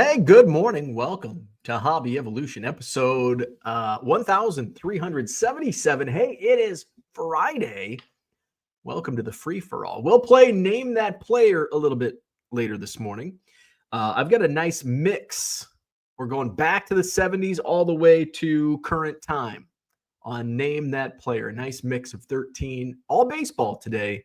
Hey, good morning. Welcome to Hobby Evolution, episode 1377. Hey, it is Friday. Welcome to the free for all. We'll play Name That Player a little bit later this morning. I've got a nice mix. We're going back to the 70s all the way to current time on Name That Player. A nice mix of 13, all baseball today.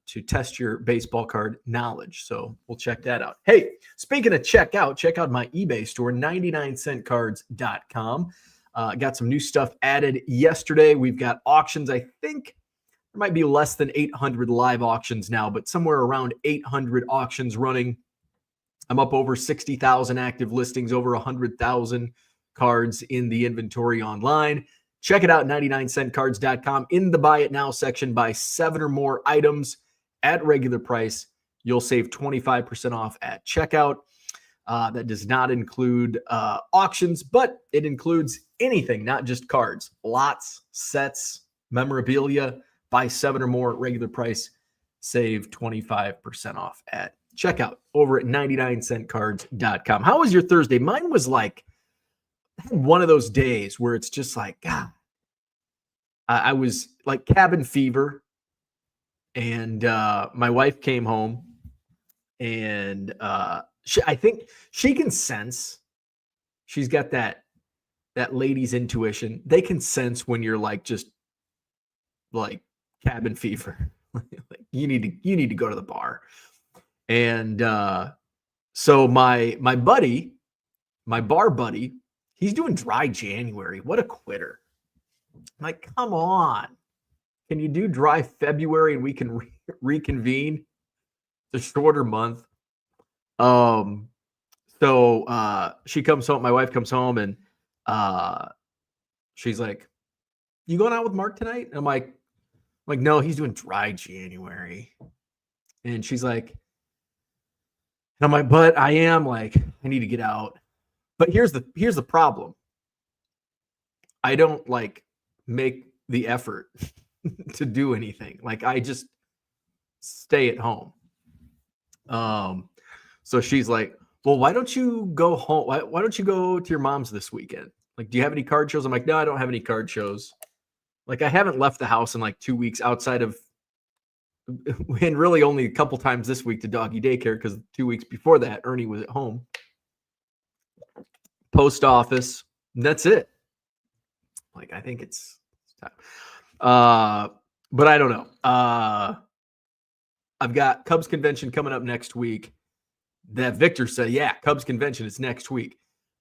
To test your baseball card knowledge. So we'll check that out. Hey, speaking of check out my eBay store, 99centcards.com. Got some new stuff added yesterday. We've got auctions. I think there might be less than 800 live auctions now, but somewhere around 800 auctions running. I'm up over 60,000 active listings, over 100,000 cards in the inventory online. Check it out, 99centcards.com. In the Buy It Now section, buy 7 or more items at regular price. You'll save 25% off at checkout. That does not include auctions, but it includes anything, not just cards. Lots, sets, memorabilia. Buy 7 or more at regular price. Save 25% off at checkout over at 99centcards.com. How was your Thursday? Mine was like one of those days where it's just like, God, I was like cabin fever, and my wife came home, and I think she can sense. She's got that lady's intuition. They can sense when you're like just like cabin fever. Like you need to go to the bar. And so my buddy, my bar buddy, he's doing dry January. What a quitter. I'm like, come on. Can you do dry February and we can reconvene? It's a shorter month. So she comes home, my wife comes home, and she's like, you going out with Mark tonight? And I'm like, no, he's doing dry January. And she's like, and I'm like, but I am like, I need to get out. But here's the problem. I don't like make the effort to do anything. Like I just stay at home. So she's like, well, why don't you go home? Why don't you go to your mom's this weekend? Like, do you have any card shows? I'm like, no, I don't have any card shows. Like I haven't left the house in like 2 weeks outside of, and really only a couple times this week to doggy daycare because 2 weeks before that, Ernie was at home. Post office. That's it. Like, I think it's time. But I don't know. I've got Cubs convention coming up next week. That Victor said, yeah, Cubs convention is next week.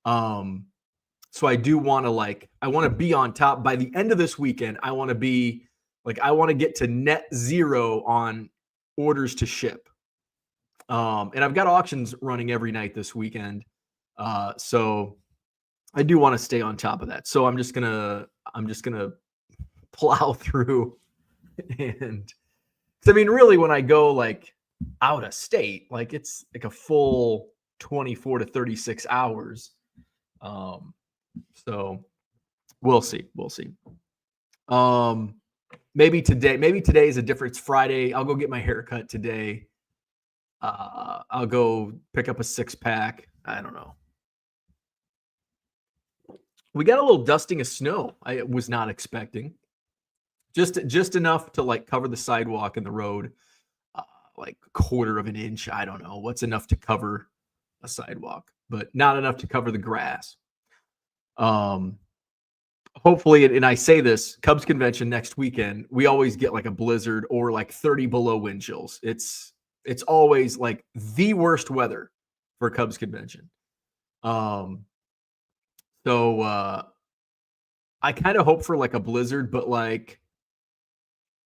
So I do want to I want to be on top by the end of this weekend. I want to be I want to get to net zero on orders to ship. And I've got auctions running every night this weekend. So I do want to stay on top of that. So I'm just gonna plow through, and I mean, really, when I go out of state, it's like a full 24 to 36 hours. So we'll see. Maybe today is a different. It's Friday. I'll go get my haircut today. I'll go pick up a 6-pack. I don't know. We got a little dusting of snow. I was not expecting. Just enough to cover the sidewalk and the road, a quarter of an inch. I don't know what's enough to cover a sidewalk, but not enough to cover the grass. Hopefully, and I say this, Cubs convention next weekend, we always get a blizzard or 30 below wind chills. It's always the worst weather for Cubs convention. So I kind of hope for a blizzard, but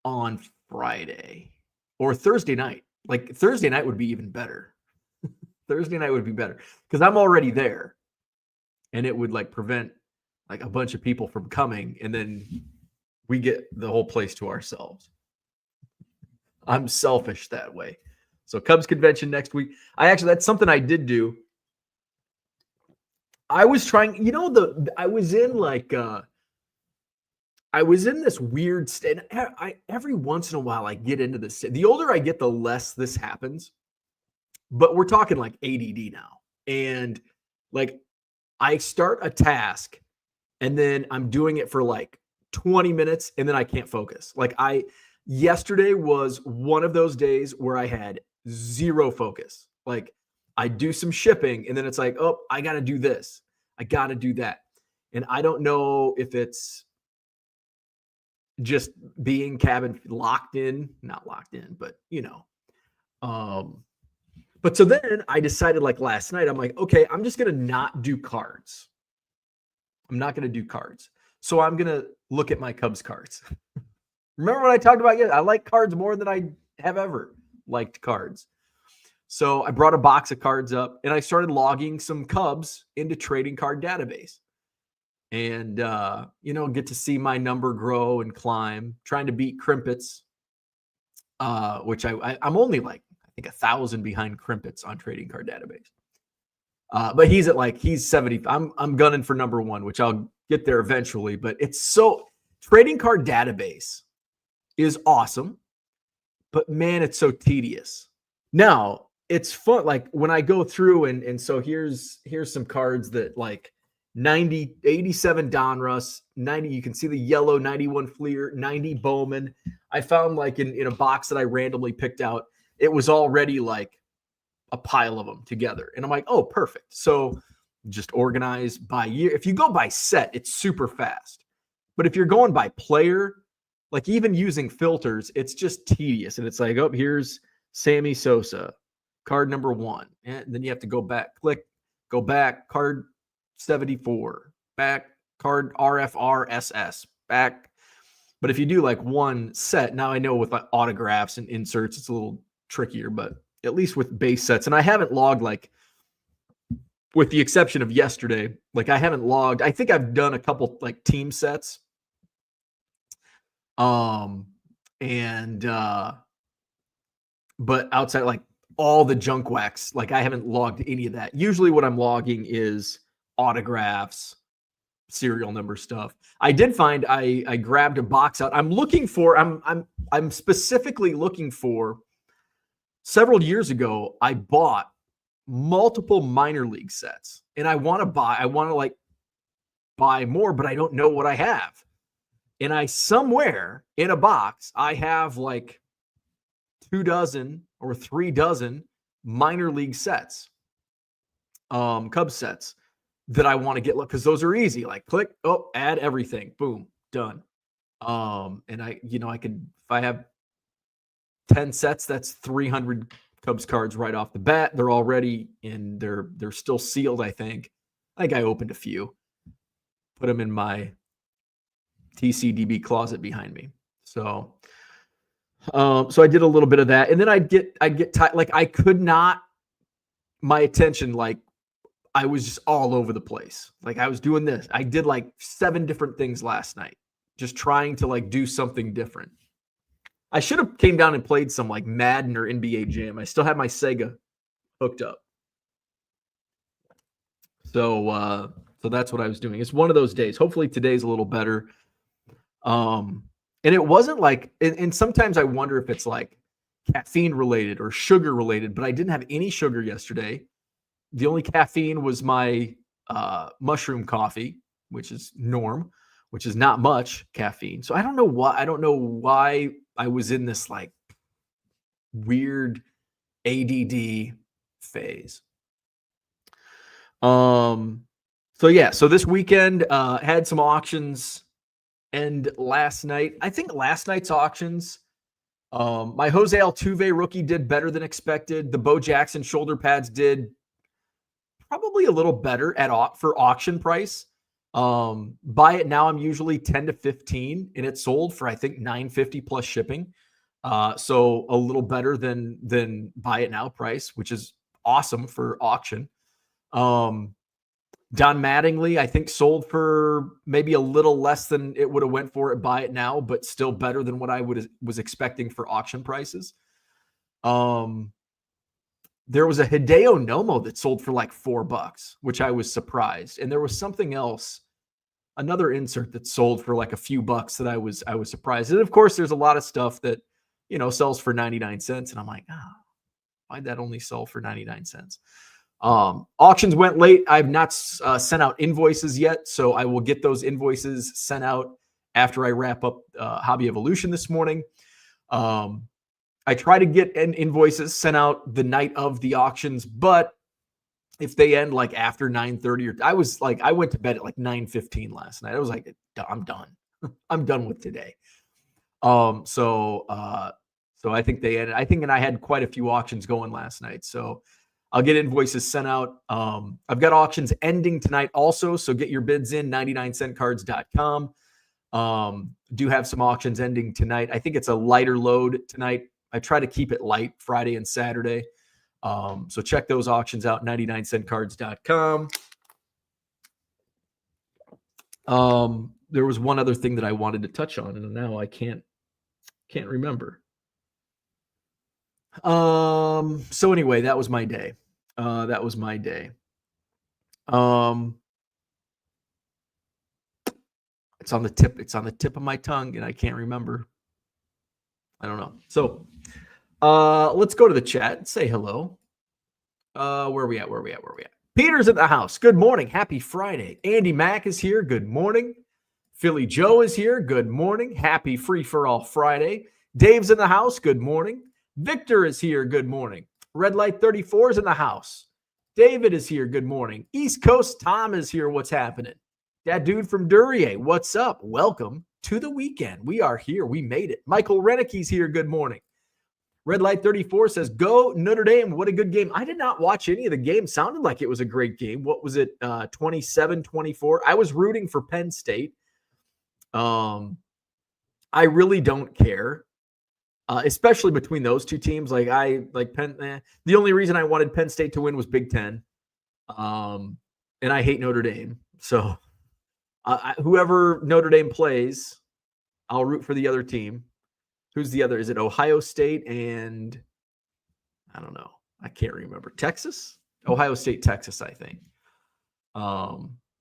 on Friday or Thursday night. Thursday night would be even better. Thursday night would be better because I'm already there, and it would prevent a bunch of people from coming, and then we get the whole place to ourselves. I'm selfish that way. So Cubs convention next week. That's something I did do. I was trying, I was in this weird state. Every once in a while I get into this. The older I get, the less this happens. But we're talking ADD now. And like I start a task and then I'm doing it for like 20 minutes and then I can't focus. Yesterday was one of those days where I had zero focus. Like I do some shipping and then it's like, oh, I got to do this. I got to do that. And I don't know if it's just being not locked in, but but so then I decided like last night, I'm like, okay, I'm just going to not do cards. I'm not going to do cards. So I'm going to look at my Cubs cards. Remember what I talked about? Yeah, I like cards more than I have ever liked cards. So I brought a box of cards up and I started logging some Cubs into trading card database. And, get to see my number grow and climb, trying to beat Krimpets, which I'm only like, I think 1,000 behind Krimpets on trading card database. But he's 70. I'm gunning for number one, which I'll get there eventually. But trading card database is awesome, but man, it's so tedious. Now it's fun. Like when I go through and so here's some cards that like 90, 87 Donruss, 90. You can see the yellow 91 Fleer, 90 Bowman. I found like in a box that I randomly picked out, it was already like a pile of them together. And I'm like, oh, perfect. So just organize by year. If you go by set, it's super fast. But if you're going by player, like even using filters, it's just tedious. And it's like, oh, here's Sammy Sosa, card number 1. And then you have to go back, go back, card 74, back, card RFRSS, back. But if you do like one set, now I know with like autographs and inserts, it's a little trickier, but at least with base sets. And I haven't logged, like, with the exception of yesterday, like I haven't logged. I think I've done a couple like team sets. But outside, like all the junk wax, like I haven't logged any of that. Usually what I'm logging is autographs, serial number stuff. I did find I grabbed a box out. I'm specifically looking for, several years ago, I bought multiple minor league sets and I want to buy more, but I don't know what I have. And I somewhere in a box, I have like 2 dozen or 3 dozen minor league sets, Cubs sets that I want to get, because those are easy. Like click, oh, add everything, boom, done. And I could, if I have 10 sets, that's 300 Cubs cards right off the bat. They're already in, they're still sealed. I think I opened a few, put them in my TCDb closet behind me. So I did a little bit of that, and then I'd get tired. Like I could not, my attention, like I was just all over the place. Like I was doing this. I did like 7 different things last night, just trying to like do something different. I should have came down and played some like Madden or NBA Jam. I still have my Sega hooked up. So that's what I was doing. It's one of those days. Hopefully today's a little better. And it wasn't like, and sometimes I wonder if it's like caffeine related or sugar related, but I didn't have any sugar yesterday. The only caffeine was my mushroom coffee, which is norm, which is not much caffeine. So I don't know why I was in this like weird ADD phase. So this weekend had some auctions, and last night, I think last night's auctions, my Jose Altuve rookie did better than expected. The Bo Jackson shoulder pads did probably a little better for auction price. Buy it now, I'm usually 10 to 15, and it sold for I think $9.50 plus shipping. So a little better than buy it now price, which is awesome for auction. Don Mattingly, I think, sold for maybe a little less than it would have went for at buy it now, but still better than what I was expecting for auction prices. There was a Hideo Nomo that sold for like $4, which I was surprised. And there was something else, another insert that sold for like a few bucks that I was surprised. And of course, there's a lot of stuff that, sells for 99 cents. And I'm like, why'd that only sell for 99 cents? Auctions went late. I've not sent out invoices yet, so I will get those invoices sent out after I wrap up Hobby Evolution this morning. I try to get invoices sent out the night of the auctions, but if they end like after 9:30, or I went to bed at like 9:15 last night. I was like, I'm done. I'm done with today. So I think they ended. And I had quite a few auctions going last night. So I'll get invoices sent out. I've got auctions ending tonight also. So get your bids in 99centcards.com. Do have some auctions ending tonight. I think it's a lighter load tonight. I try to keep it light Friday and Saturday. So check those auctions out, 99centcards.com. There was one other thing that I wanted to touch on, and now I can't remember. So anyway, that was my day. It's on the tip of my tongue, and I can't remember. I don't know. So let's go to the chat and say hello. Where are we at? Peter's in the house. Good morning. Happy Friday. Andy Mack is here. Good morning. Philly Joe is here. Good morning. Happy Free for All Friday. Dave's in the house. Good morning. Victor is here. Good morning. Red Light 34 is in the house. David is here. Good morning. East Coast Tom is here. What's happening? That dude from Duryea. What's up? Welcome to the weekend. We are here. We made it. Michael Renicke's here. Good morning. Red Light 34 says, go Notre Dame. What a good game. I did not watch any of the game. Sounded like it was a great game. What was it? 27-24. I was rooting for Penn State. I really don't care. Especially between those two teams. Like Penn. The only reason I wanted Penn State to win was Big Ten. And I hate Notre Dame. So whoever Notre Dame plays, I'll root for the other team. Who's the other? Is it Ohio State and I don't know. I can't remember. Texas? Ohio State, Texas, I think.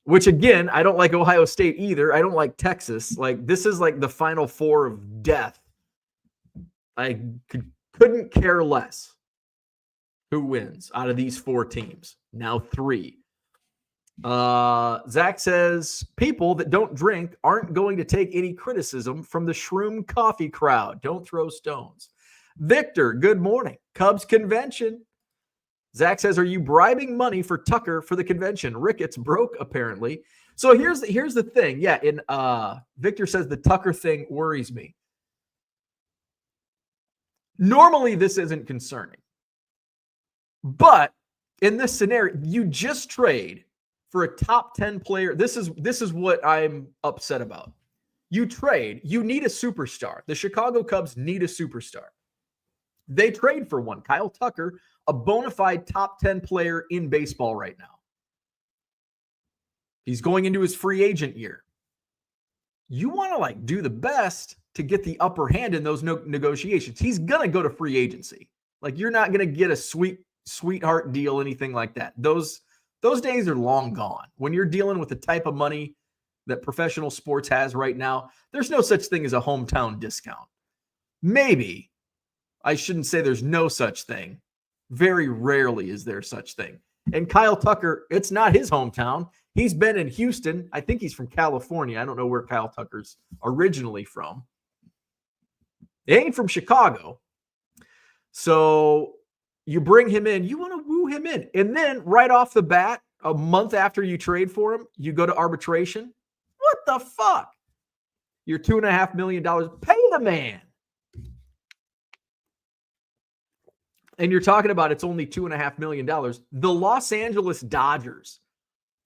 Which again, I don't like Ohio State either. I don't like Texas. Like this is like the Final Four of death. I couldn't care less who wins out of these four teams. Now 3. Zach says people that don't drink aren't going to take any criticism from the Shroom Coffee crowd. Don't throw stones. Victor, good morning. Cubs convention. Zach says, are you bribing money for Tucker for the convention? Ricketts broke apparently. So here's the thing. Yeah, in Victor says the Tucker thing worries me. Normally this isn't concerning. But in this scenario, you just trade for a top 10 player. This is what I'm upset about. You trade, you need a superstar. The Chicago Cubs need a superstar. They trade for one. Kyle Tucker, a bona fide top 10 player in baseball right now. He's going into his free agent year. You want to do the best to get the upper hand in those negotiations. He's going to go to free agency. You're not going to get a sweetheart deal, anything like that. Those days are long gone. When you're dealing with the type of money that professional sports has right now, there's no such thing as a hometown discount. Maybe. I shouldn't say there's no such thing. Very rarely is there such thing. And Kyle Tucker, it's not his hometown. He's been in Houston. I think he's from California. I don't know where Kyle Tucker's originally from. He ain't from Chicago. So you bring him in, you want to woo him in. And then right off the bat, a month after you trade for him, you go to arbitration. What the fuck? You're $2.5 million. Pay the man. And you're talking about it's only $2.5 million. The Los Angeles Dodgers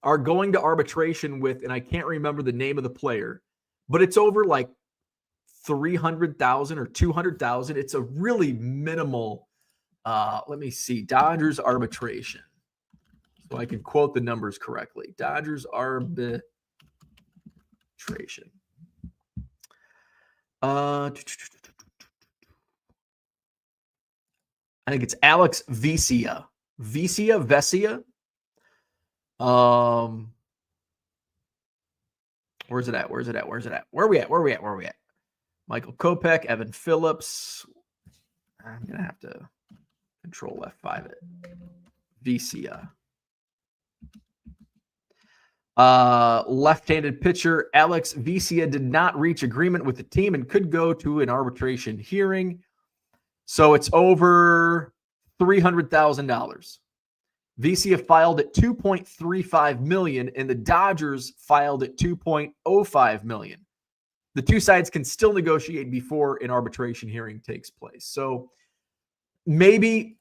are going to arbitration with, and I can't remember the name of the player, but it's over $300,000 or $200,000. It's a really minimal. Let me see. Dodgers arbitration. So I can quote the numbers correctly. Dodgers arbitration. I think it's Alex Vesia. Vesia? Where's it at? Where are we at? Michael Kopech, Evan Phillips. I'm going to have to Control F5 it. Vesia. Left-handed pitcher Alex Vesia did not reach agreement with the team and could go to an arbitration hearing. So it's over $300,000. Vesia filed at $2.35 million, and the Dodgers filed at $2.05 million. The two sides can still negotiate before an arbitration hearing takes place. So maybe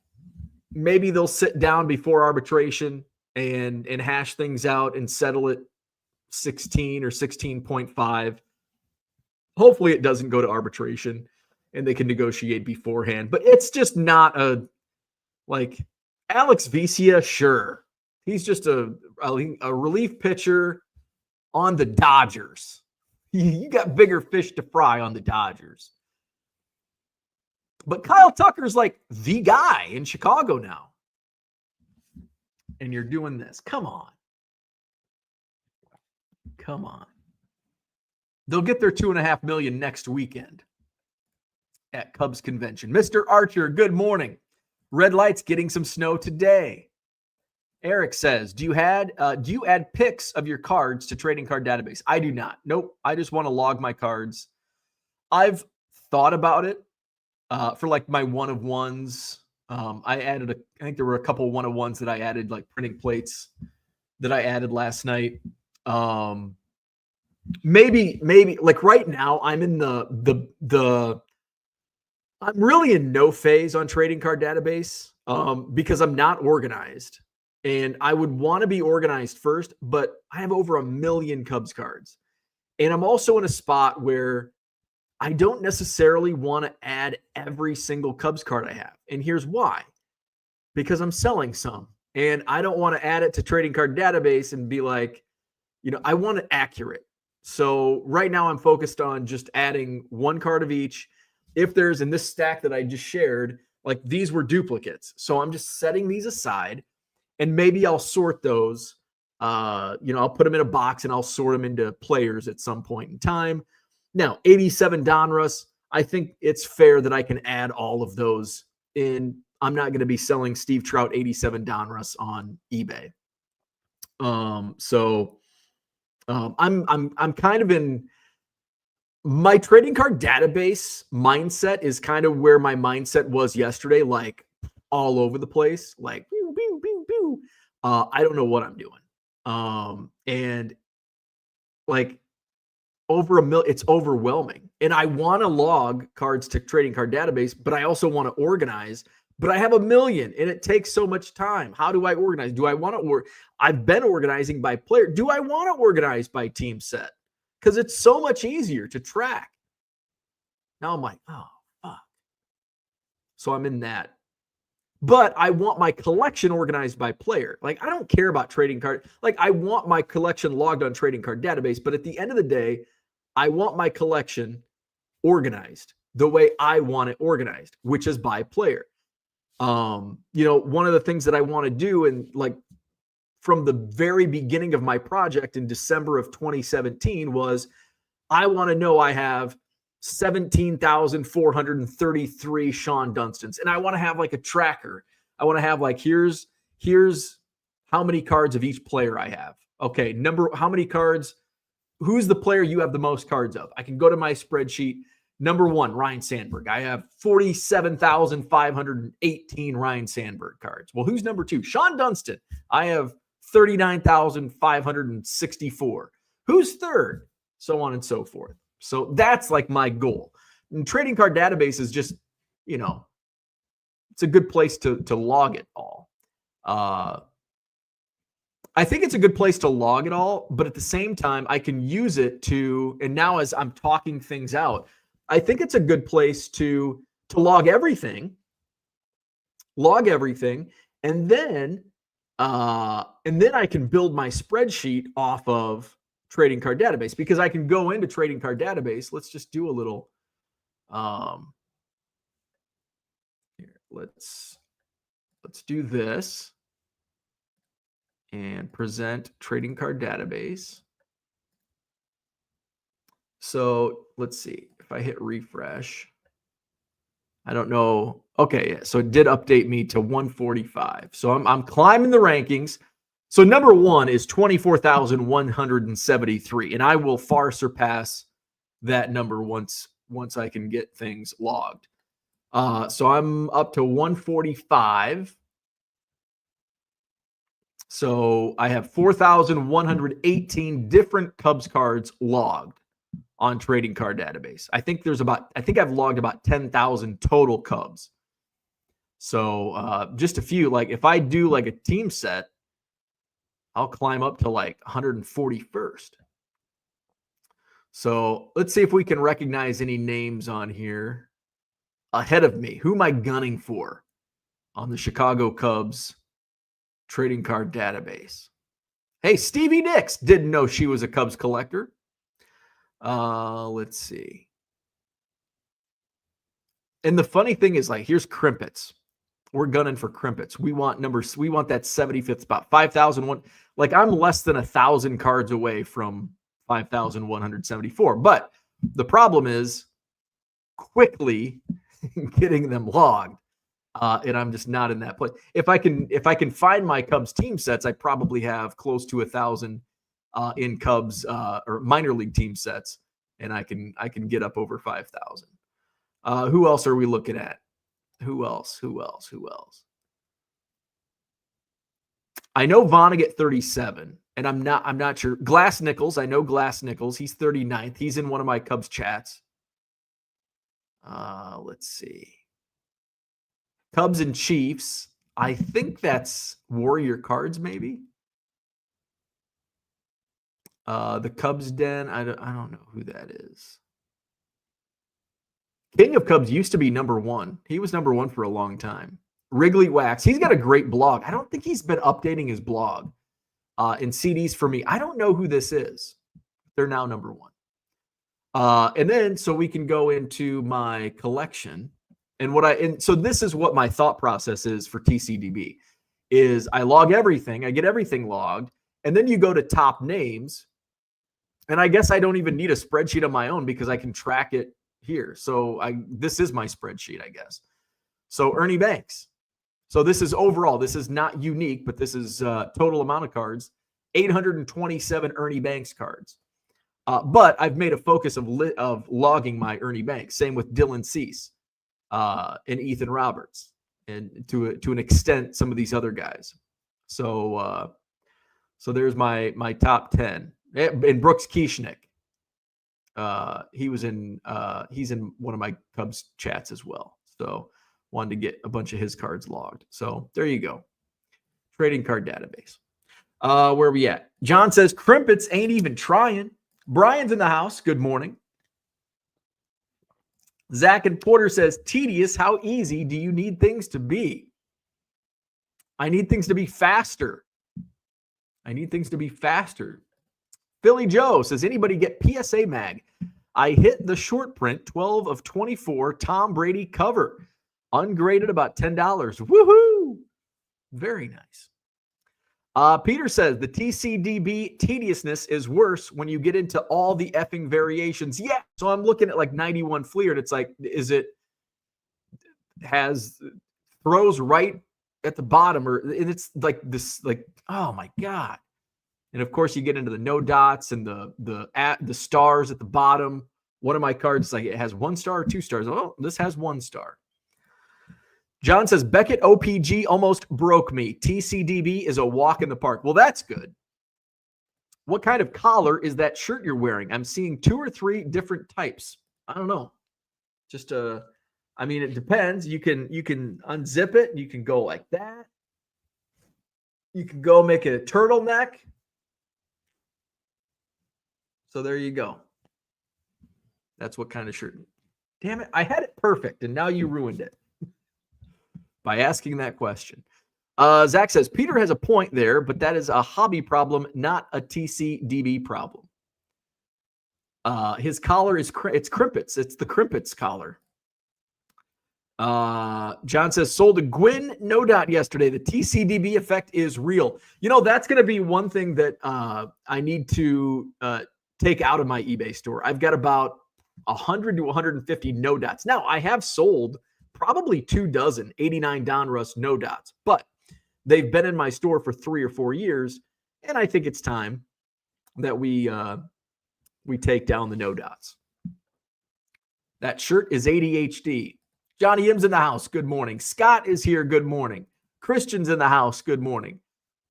they'll sit down before arbitration and hash things out and settle it 16 or 16.5. Hopefully it doesn't go to arbitration and they can negotiate beforehand. But it's just not like Alex Vesia, sure. He's just a relief pitcher on the Dodgers. You got bigger fish to fry on the Dodgers. But Kyle Tucker's like the guy in Chicago now. And you're doing this. Come on. Come on. They'll get their $2.5 million next weekend at Cubs convention. Mr. Archer, good morning. Red Lights getting some snow today. Eric says, do you add pics of your cards to trading card database? I do not. Nope. I just want to log my cards. I've thought about it for like my one-of-ones. I think there were a couple one-of-ones that I added, like printing plates that I added last night. Maybe like right now I'm in I'm really in no phase on trading card database because I'm not organized. And I would want to be organized first, but I have over 1 million Cubs cards. And I'm also in a spot where I don't necessarily want to add every single Cubs card I have. And here's why. Because I'm selling some. And I don't want to add it to trading card database and be like, I want it accurate. So right now I'm focused on just adding one card of each. If there's in this stack that I just shared, like these were duplicates. So I'm just setting these aside. And maybe I'll sort those. I'll put them in a box and I'll sort them into players at some point in time. Now, 87 Donruss, I think it's fair that I can add all of those in. I'm not going to be selling Steve Trout 87 Donruss on eBay. I'm kind of in my trading card database mindset is kind of where my mindset was yesterday, like all over the place, like I don't know what I'm doing. And like over 1 million, it's overwhelming. And I want to log cards to trading card database, but I also want to organize, but I have 1 million and it takes so much time. How do I organize? Do I want to I've been organizing by player. Do I want to organize by team set? Because it's so much easier to track. Now I'm like, oh, fuck. So I'm in that. But I want my collection organized by player. Like, I don't care about trading card. Like, I want my collection logged on trading card database. But at the end of the day, I want my collection organized the way I want it organized, which is by player. One of the things that I want to do, and like from the very beginning of my project in December of 2017, was I want to know I have 17,433 Sean Dunstons. And I want to have like a tracker. I want to have like, here's how many cards of each player I have. Okay. How many cards, who's the player you have the most cards of? I can go to my spreadsheet. Number 1, Ryan Sandberg. I have 47,518 Ryan Sandberg cards. Well, who's number 2? Sean Dunston. I have 39,564. Who's third? So on and so forth. So that's like my goal. And trading card database is just, it's a good place to log it all. I think it's a good place to log it all, but at the same time, I can use it to, and now as I'm talking things out, I think it's a good place to log everything, and then I can build my spreadsheet off of trading card database, because I can go into trading card database. Let's just do a little, here, let's do this and present trading card database. So let's see if I hit refresh. I don't know. Okay, yeah, so it did update me to 145. So I'm climbing the rankings. So number one is 24,173, and I will far surpass that number once I can get things logged. So I'm up to 145. So I have 4,118 different Cubs cards logged on Trading Card Database. I think I've logged about 10,000 total Cubs. So just a few. Like if I do like a team set, I'll climb up to like 141st. So let's see if we can recognize any names on here ahead of me. Who am I gunning for on the Chicago Cubs Trading Card Database? Hey, Stevie Nicks didn't know she was a Cubs collector. Let's see. And the funny thing is, like, here's Krimpets. We're gunning for Krimpets. We want numbers. We want that 75th spot, 5,001. Like, I'm less than 1,000 cards away from 5,174. But the problem is quickly getting them logged. And I'm just not in that place. If I can find my Cubs team sets, I probably have close to 1,000 in Cubs or minor league team sets, and I can get up over 5,000. Who else are we looking at? Who else? I know Vonnegut 37, and I'm not sure. Glass Nichols, I know Glass Nichols. He's 39th. He's in one of my Cubs chats. Let's see. Cubs and Chiefs. I think that's Warrior Cards, maybe. The Cubs Den. I don't know who that is. King of Cubs used to be number one. He was number one for a long time. Wrigley Wax. He's got a great blog. I don't think he's been updating his blog in CDs for me. I don't know who this is. They're now number one. And then so we can go into my collection. And so this is what my thought process is for TCDb is I log everything. I get everything logged. And then you go to top names. And I guess I don't even need a spreadsheet of my own because I can track it here. So this is my spreadsheet, I guess. So Ernie Banks. So this is overall. This is not unique, but this is total amount of cards. 827 Ernie Banks cards. But I've made a focus of logging my Ernie Banks. Same with Dylan Cease and Ethan Roberts, and to an extent, some of these other guys. So there's my top 10. And Brooks Kieschnick. He's in one of my Cubs chats as well. So wanted to get a bunch of his cards logged. So there you go. Trading Card Database. Where are we at? John says Krimpets ain't even trying. Brian's in the house. Good morning. Zach and Porter says, tedious. How easy do you need things to be? I need things to be faster. Philly Joe says, anybody get PSA Mag? I hit the short print 12 of 24 Tom Brady cover. Ungraded about $10. Woohoo! Very nice. Peter says, the TCDB tediousness is worse when you get into all the effing variations. Yeah. So I'm looking at like 91 Fleer, and it's like, throws right at the bottom, and it's like this, like, oh my God. And of course, you get into the no dots and the stars at the bottom. One of my cards, like, it has 1 star or 2 stars. Oh, this has 1 star. John says, Beckett OPG almost broke me. TCDB is a walk in the park. Well, that's good. What kind of collar is that shirt you're wearing? I'm seeing 2 or 3 different types. I don't know. Just it depends. You can unzip it. You can go like that. You can go make it a turtleneck. So there you go. That's what kind of shirt. Damn it. I had it perfect, and now you ruined it by asking that question. Zach says, Peter has a point there, but that is a hobby problem, not a TCDB problem. His collar it's Krimpets. It's the Krimpets collar. John says, sold a Gwyn no dot yesterday. The TCDB effect is real. That's going to be one thing that I need to take out of my eBay store. I've got about 100 to 150 no dots. Now, I have sold probably 24 89 Donruss no dots, but they've been in my store for 3 or 4 years, and I think it's time that we take down the no dots. That shirt is ADHD. Johnny M's in the house. Good morning. Scott is here. Good morning. Christian's in the house. Good morning.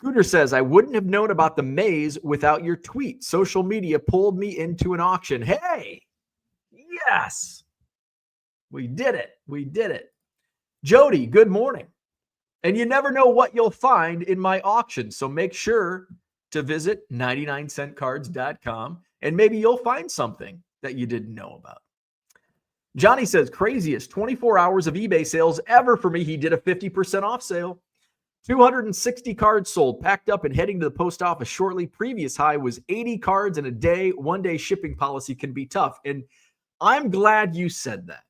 Cooter says, I wouldn't have known about the maze without your tweet. Social media pulled me into an auction. Hey, yes, we did it. We did it. Jody, good morning. And you never know what you'll find in my auction. So make sure to visit 99centcards.com and maybe you'll find something that you didn't know about. Johnny says, craziest 24 hours of eBay sales ever for me. He did a 50% off sale. 260 cards sold, packed up and heading to the post office shortly. Previous high was 80 cards in a day. 1-day shipping policy can be tough. And I'm glad you said that.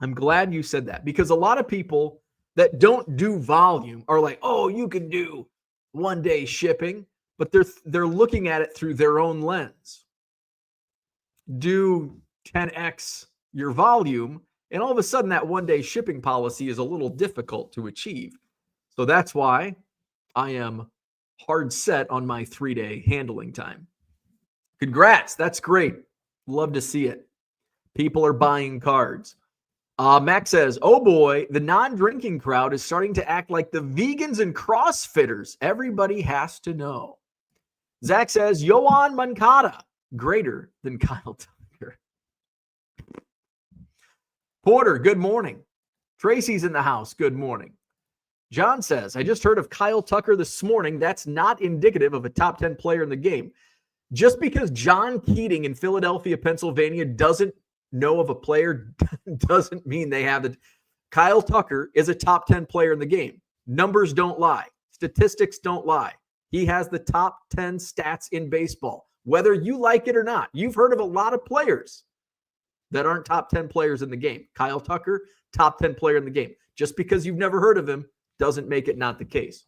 I'm glad you said that because a lot of people that don't do volume are like, oh, you can do 1-day shipping, but they're looking at it through their own lens. Do 10x your volume, and all of a sudden that 1-day shipping policy is a little difficult to achieve. So that's why I am hard set on my 3-day handling time. Congrats. That's great. Love to see it. People are buying cards. Max says, oh boy, the non-drinking crowd is starting to act like the vegans and CrossFitters. Everybody has to know. Zach says, Yohan Moncada, greater than Kyle Tucker. Porter, good morning. Tracy's in the house. Good morning. John says, I just heard of Kyle Tucker this morning. That's not indicative of a top 10 player in the game. Just because John Keating in Philadelphia, Pennsylvania doesn't know of a player doesn't mean they have it. Kyle Tucker is a top 10 player in the game. Numbers don't lie. Statistics don't lie. He has the top 10 stats in baseball, whether you like it or not. You've heard of a lot of players that aren't top 10 players in the game. Kyle Tucker, top 10 player in the game. Just because you've never heard of him doesn't make it not the case.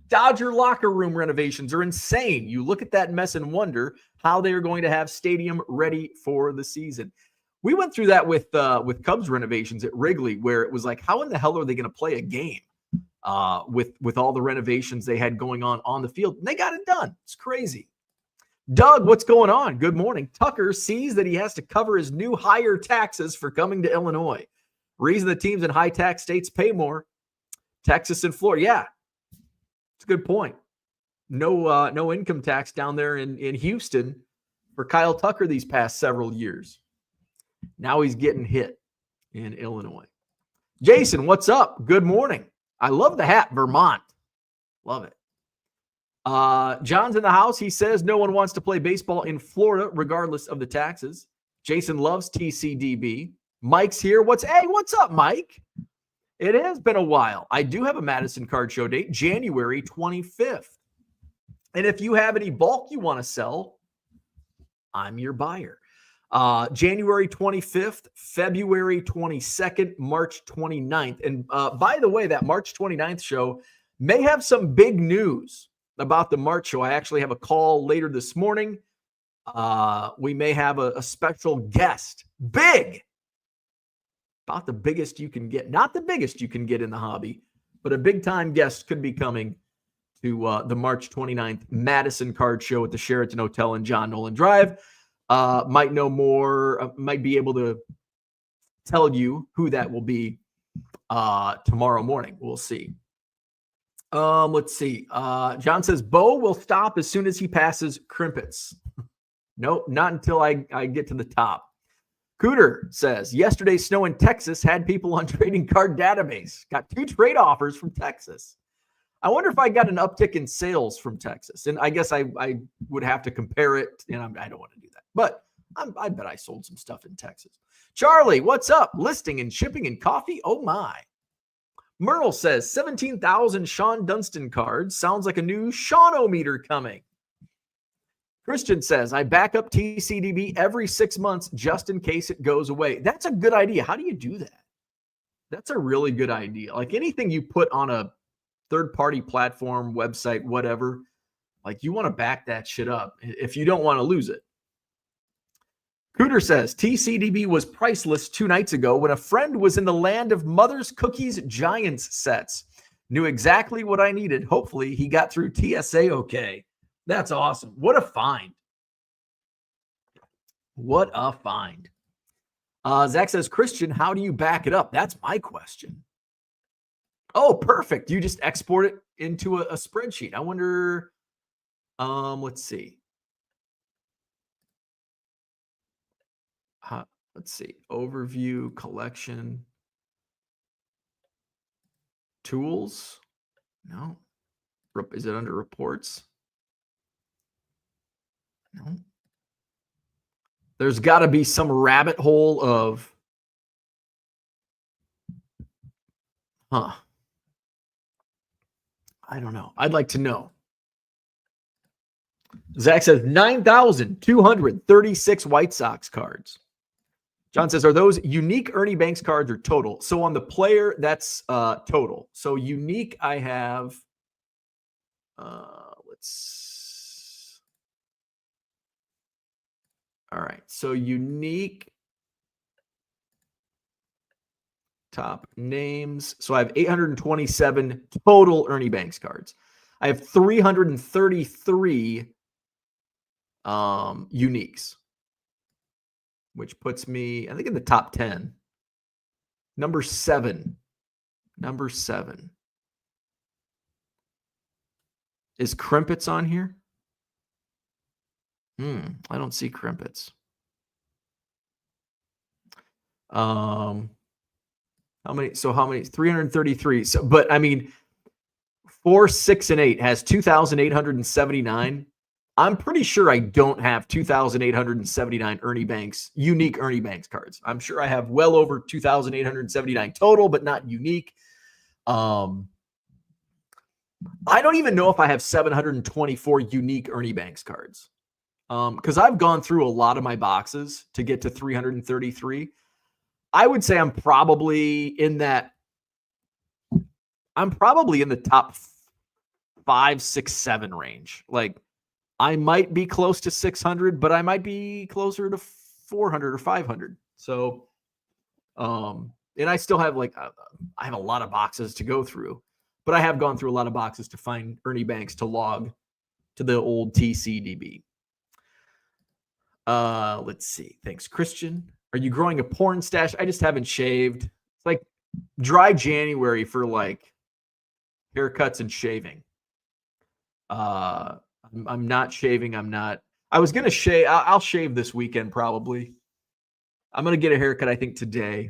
Dodger locker room renovations are insane. You look at that mess and wonder how they are going to have stadium ready for the season. We went through that with Cubs renovations at Wrigley, where it was like, how in the hell are they going to play a game with all the renovations they had going on the field? And they got it done. It's crazy. Doug, what's going on? Good morning. Tucker sees that he has to cover his new higher taxes for coming to Illinois. Reason the teams in high tax states pay more. Texas and Florida. Yeah. It's a good point. No income tax down there in Houston for Kyle Tucker these past several years. Now he's getting hit in Illinois. Jason, what's up? Good morning. I love the hat, Vermont. Love it. John's in the house. He says no one wants to play baseball in Florida regardless of the taxes. Jason loves TCDb. Mike's here. What's up, Mike? It has been a while. I do have a Madison Card Show date, January 25th. And if you have any bulk you want to sell, I'm your buyer. January 25th, February 22nd, March 29th. And by the way, that March 29th show may have some big news about the March show. I actually have a call later this morning. We may have a special guest. Big! About the biggest you can get. Not the biggest you can get in the hobby, but a big-time guest could be coming to the March 29th Madison Card Show at the Sheraton Hotel in John Nolan Drive. Might know more, might be able to tell you who that will be tomorrow morning. We'll see. Let's see. John says, Bo will stop as soon as he passes Krimpets. Nope, not until I get to the top. Cooter says, yesterday's snow in Texas had people on trading card database. Got 2 trade offers from Texas. I wonder if I got an uptick in sales from Texas. And I guess I would have to compare it. And I don't want to do that. But I bet I sold some stuff in Texas. Charlie, what's up? Listing and shipping and coffee? Oh, my. Merle says, 17,000 Sean Dunston cards. Sounds like a new Sean-o-meter coming. Christian says, I back up TCDB every 6 months just in case it goes away. That's a good idea. How do you do that? That's a really good idea. Like anything you put on a third-party platform, website, whatever, like you want to back that shit up if you don't want to lose it. Cooter says, TCDB was priceless 2 nights ago when a friend was in the land of Mother's Cookies Giants sets. Knew exactly what I needed. Hopefully he got through TSA okay. That's awesome. What a find. What a find. Zach says, Christian, how do you back it up? That's my question. Oh, perfect. You just export it into a spreadsheet. I wonder, let's see. Let's see. Overview, collection, tools. No. Is it under reports? No. There's got to be some rabbit hole of, I don't know. I'd like to know. Zach says 9,236 White Sox cards. John says, are those unique Ernie Banks cards or total? So on the player, that's total. So unique, I have, all right. So unique top names. So I have 827 total Ernie Banks cards. I have 333 uniques, which puts me, I think, in the top 10. Number 7. Is Krimpets on here? I don't see Krimpets. How many? 333. So, but I mean, 4, 6, and 8 has 2,879. I'm pretty sure I don't have 2,879 unique Ernie Banks cards. I'm sure I have well over 2,879 total, but not unique. I don't even know if I have 724 unique Ernie Banks cards. Because I've gone through a lot of my boxes to get to 333. I would say I'm probably in the top 5, 6, 7 range. Like, I might be close to 600, but I might be closer to 400 or 500. So, and I still have I have a lot of boxes to go through, but I have gone through a lot of boxes to find Ernie Banks to log to the old TCDb. Let's see. Thanks, Christian. Are you growing a porn stash? I just haven't shaved. It's like dry January for haircuts and shaving. I'm not shaving. I was going to shave. I'll shave this weekend probably. I'm going to get a haircut, I think, today.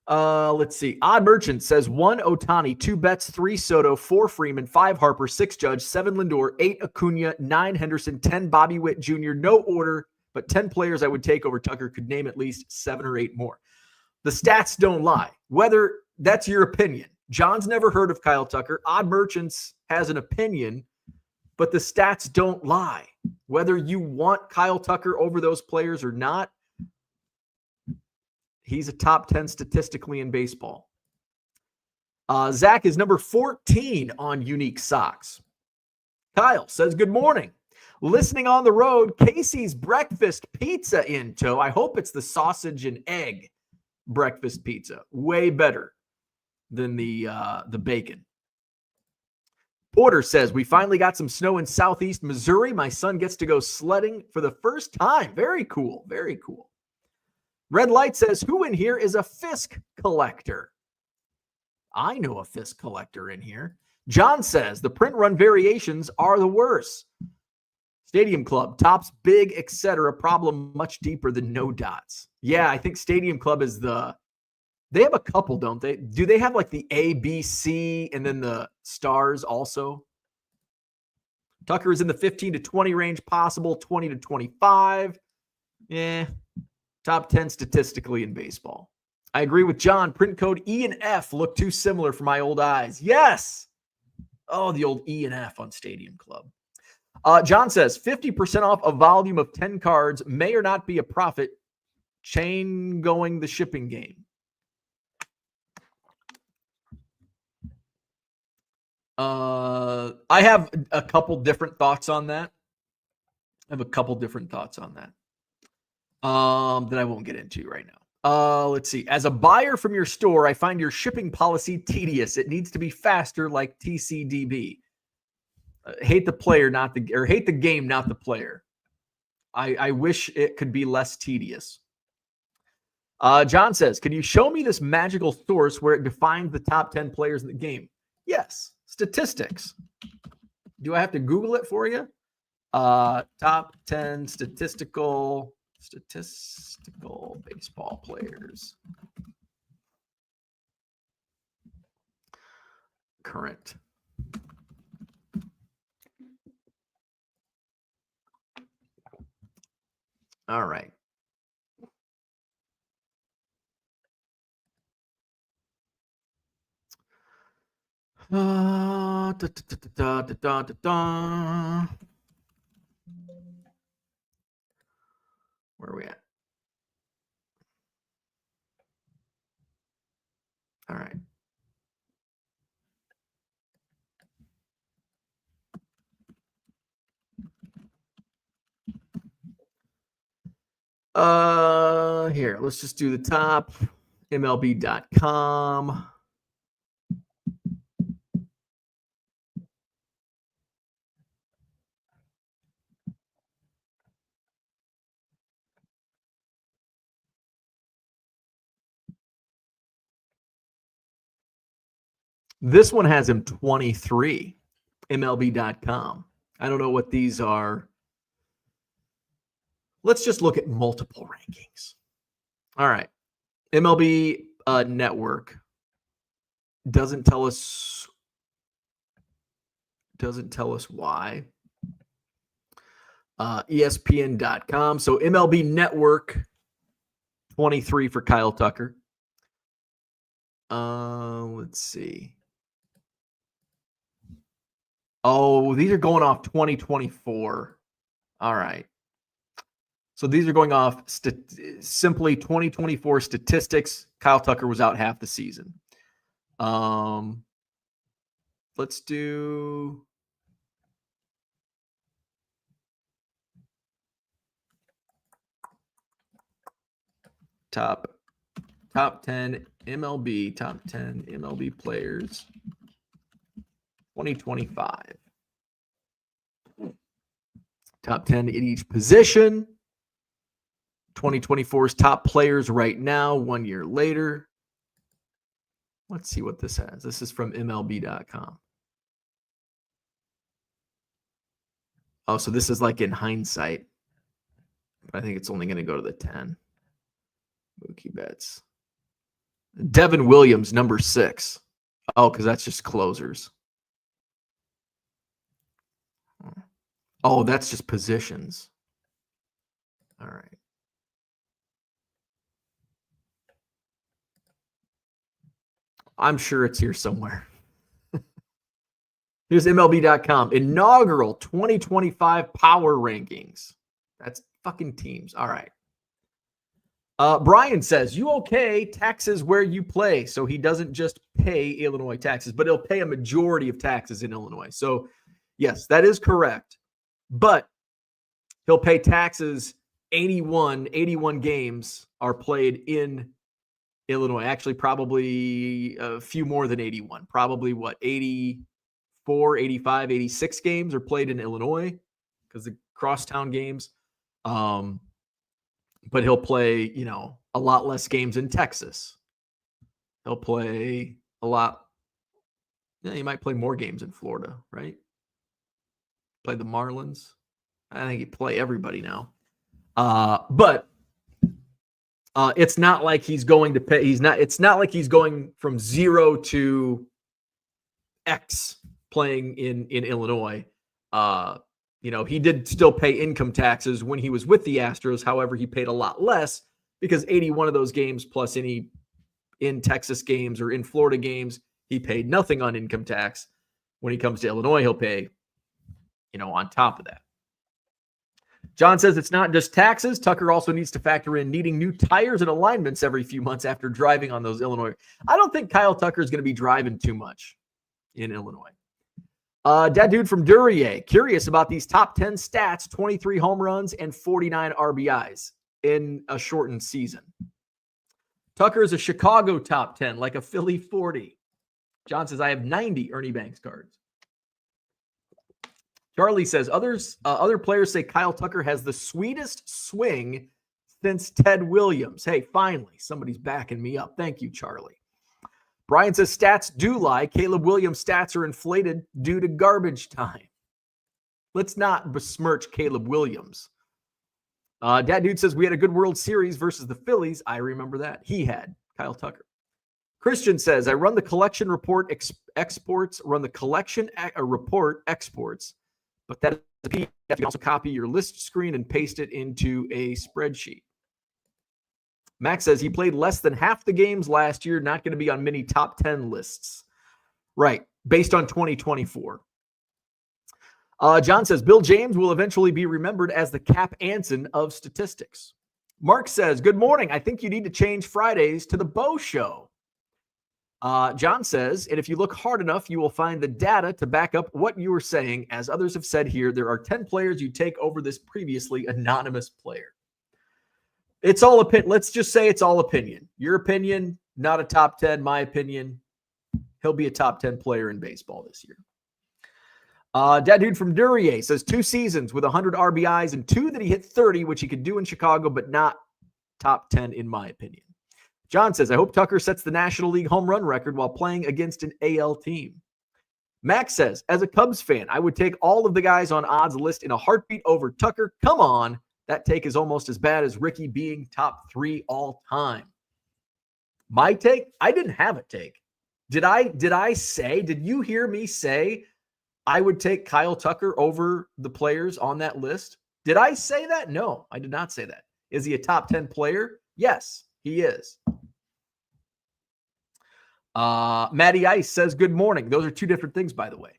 Let's see. Odd Merchant says 1 Ohtani, 2 Betts, 3 Soto, 4 Freeman, 5 Harper, 6 Judge, 7 Lindor, 8 Acuna, 9 Henderson, 10 Bobby Witt Jr. No order, but 10 players I would take over Tucker. Could name at least 7 or 8 more. The stats don't lie. Whether that's your opinion. John's never heard of Kyle Tucker. Odd Merchants has an opinion, but the stats don't lie. Whether you want Kyle Tucker over those players or not, he's a top 10 statistically in baseball. Zach is number 14 on unique socks. Kyle says, good morning. Listening on the road, Casey's breakfast pizza in tow. I hope it's the sausage and egg breakfast pizza. Way better than the bacon. Porter says, we finally got some snow in southeast Missouri. My son gets to go sledding for the first time. Very cool. Very cool. Red Light says, who in here is a Fisk collector? I know a Fisk collector in here. John says, the print run variations are the worst. Stadium Club, tops big, etc. Problem much deeper than no dots. Yeah, I think Stadium Club is they have a couple, don't they? Do they have like the A, B, C, and then the stars also? Tucker is in the 15 to 20 range, possible 20 to 25. Top 10 statistically in baseball. I agree with John. Print code E and F look too similar for my old eyes. Yes. Oh, the old E and F on Stadium Club. John says 50% off a volume of 10 cards may or not be a profit. Chain going the shipping game. I have a couple different thoughts on that. that I won't get into right now. Let's see. As a buyer from your store, I find your shipping policy tedious. It needs to be faster, like TCDb. Hate the player, hate the game, not the player. I wish it could be less tedious. John says, can you show me this magical source where it defines the top 10 players in the game? Yes, statistics. Do I have to Google it for you? Top 10 statistical baseball players. Current. All right. Where are we at? All right. Here, let's just do the top. MLB.com. This one has him 23. MLB.com. I don't know what these are. Let's just look at multiple rankings. All right. MLB Network doesn't tell us why. ESPN.com. So MLB Network 23 for Kyle Tucker. Let's see. Oh, these are going off 2024. All right. So these are going off simply 2024 statistics. Kyle Tucker was out half the season. Let's do top 10 MLB players 2025. Top 10 in each position. 2024's top players right now, 1 year later. Let's see what this has. This is from MLB.com. Oh, so this is like in hindsight. I think it's only going to go to the 10. Mookie Betts. Devin Williams, number 6. Oh, because that's just closers. Oh, that's just positions. All right. I'm sure it's here somewhere. Here's MLB.com. Inaugural 2025 power rankings. That's fucking teams. All right. Brian says, you okay taxes where you play. So he doesn't just pay Illinois taxes, but he'll pay a majority of taxes in Illinois. So yes, that is correct. But he'll pay taxes 81 games are played in Illinois. Actually, probably a few more than 81. Probably 84, 85, 86 games are played in Illinois because the crosstown games. But he'll play, a lot less games in Texas. He'll play a lot. Yeah, he might play more games in Florida, right? Play the Marlins. I think he'd play everybody now. But it's not like he's going to pay. It's not like he's going from 0 to X playing in Illinois. He did still pay income taxes when he was with the Astros. However, he paid a lot less because 81 of those games plus any in Texas games or in Florida games, he paid nothing on income tax. When he comes to Illinois, he'll pay, on top of that. John says it's not just taxes. Tucker also needs to factor in needing new tires and alignments every few months after driving on those Illinois. I don't think Kyle Tucker is going to be driving too much in Illinois. That dude from Duryea, curious about these top 10 stats, 23 home runs and 49 RBIs. in a shortened season. Tucker is a Chicago top 10, like a Philly 40. John says, I have 90 Ernie Banks cards. Charlie says, other players say Kyle Tucker has the sweetest swing since Ted Williams. Hey, finally, somebody's backing me up. Thank you, Charlie. Brian says, stats do lie. Caleb Williams' stats are inflated due to garbage time. Let's not besmirch Caleb Williams. Dad Dude says, we had a good World Series versus the Phillies. I remember that. He had Kyle Tucker. Christian says, I run the collection report exports, run the collection report exports, but that is a PDF. You can also copy your list screen and paste it into a spreadsheet. Max says he played less than half the games last year, not going to be on many top 10 lists. Right, based on 2024. John says, Bill James will eventually be remembered as the Cap Anson of statistics. Mark says, good morning. I think you need to change Fridays to the Bo Show. John says, and if you look hard enough, you will find the data to back up what you were saying. As others have said here, there are 10 players you take over this previously anonymous player. It's all opinion. Let's just say it's all opinion. Your opinion, not a top 10. My opinion, he'll be a top 10 player in baseball this year. Dad Dude from Duryea says 2 seasons with 100 RBIs and 2 that he hit 30, which he could do in Chicago, but not top 10 in my opinion. John says, I hope Tucker sets the National League home run record while playing against an AL team. Max says, as a Cubs fan, I would take all of the guys on odds list in a heartbeat over Tucker. Come on. That take is almost as bad as Ricky being top 3 all time. My take? I didn't have a take. Did you hear me say I would take Kyle Tucker over the players on that list? Did I say that? No, I did not say that. Is he a top 10 player? Yes, he is. Matty Ice says, good morning. Those are 2 different things, by the way.